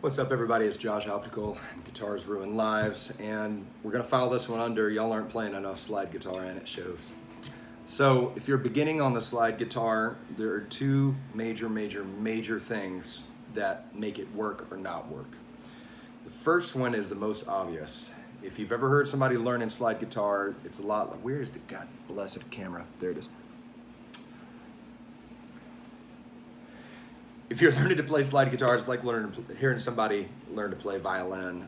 What's up, everybody? It's Josh Optical, Guitars Ruin Lives, and we're going to file this one under y'all aren't playing enough slide guitar, and it shows. So if you're beginning on the slide guitar, there are two major things that make it work or not work. The first one is the most obvious. If you've ever heard somebody learning slide guitar, it's a lot like, where's the God blessed camera? There it is. If you're learning to play slide guitar, it's like hearing somebody learn to play violin.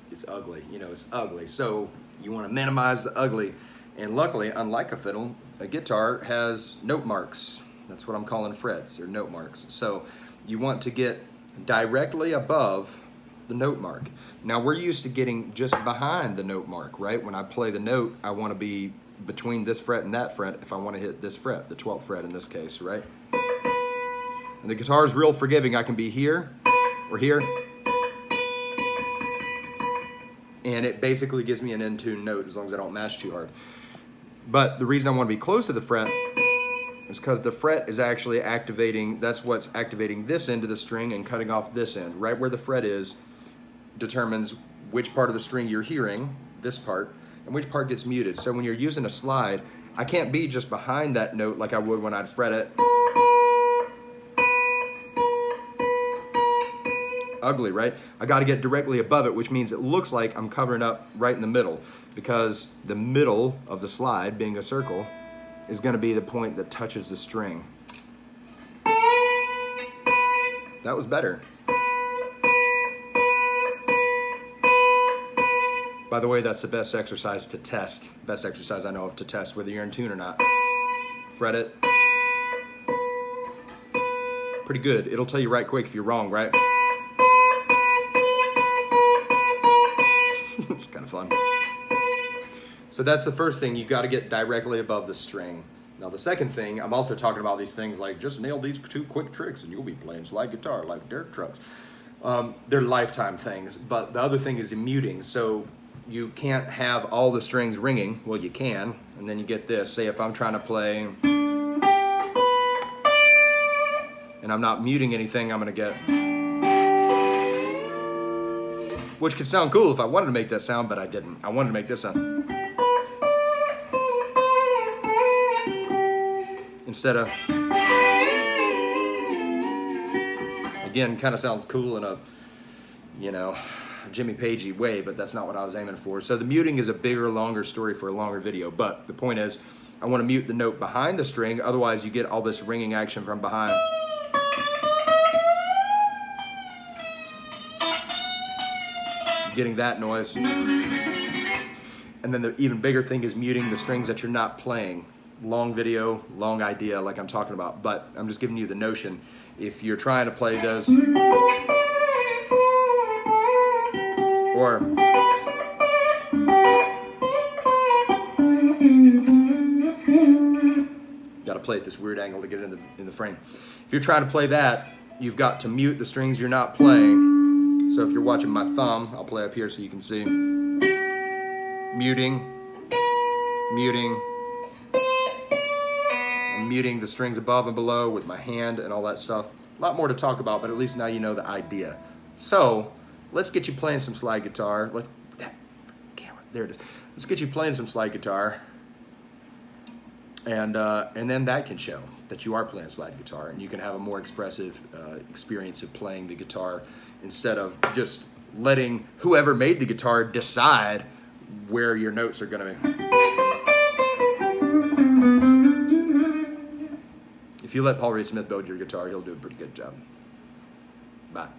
It's ugly, it's ugly. So you want to minimize the ugly. And luckily, unlike a fiddle, a guitar has note marks. That's what I'm calling frets, or note marks. So you want to get directly above the note mark. Now we're used to getting just behind the note mark, right? When I play the note, I want to be between this fret and that fret if I want to hit this fret, the 12th fret in this case, right? And the guitar is real forgiving. I can be here or here. And it basically gives me an in-tune note as long as I don't mash too hard. But the reason I want to be close to the fret is because the fret is actually activating, that's what's activating this end of the string and cutting off this end. Right where the fret is determines which part of the string you're hearing, this part, and which part gets muted. So when you're using a slide, I can't be just behind that note like I would when I'd fret it. Ugly, right? I got to get directly above it, which means it looks like I'm covering up right in the middle, because the middle of the slide, being a circle, is going to be the point that touches the string. That was better. By the way, that's the best exercise to test. Best exercise I know of to test whether you're in tune or not. Fret it. Pretty good. It'll tell you right quick if you're wrong, right? It's kind of fun. So that's the first thing. You got to get directly above the string. Now the second thing, I'm also talking about these things like just nail these two quick tricks and you'll be playing slide guitar like dirt trucks. They're lifetime things. But the other thing is the muting. So you can't have all the strings ringing. Well, you can. And then you get this. Say if I'm trying to play and I'm not muting anything, I'm going to get, which could sound cool if I wanted to make that sound, but I didn't. I wanted to make this sound. Instead of, again, kind of sounds cool in a, Jimmy Pagey way, but that's not what I was aiming for. So the muting is a bigger, longer story for a longer video, but the point is, I want to mute the note behind the string, otherwise you get all this ringing action from behind. Getting that noise. And then the even bigger thing is muting the strings that you're not playing. Long video, long idea like I'm talking about, but I'm just giving you the notion. If you're trying to play this, or gotta play at this weird angle to get it in the frame. If you're trying to play that, you've got to mute the strings you're not playing. So if you're watching my thumb, I'll play up here so you can see. Muting, muting. I'm muting the strings above and below with my hand and all that stuff. A lot more to talk about, but at least now you know the idea. So let's get you playing some slide guitar. There it is. Let's get you playing some slide guitar. And then that can show that you are playing slide guitar, and you can have a more expressive experience of playing the guitar instead of just letting whoever made the guitar decide where your notes are going to be. If you let Paul Reed Smith build your guitar, he'll do a pretty good job. Bye.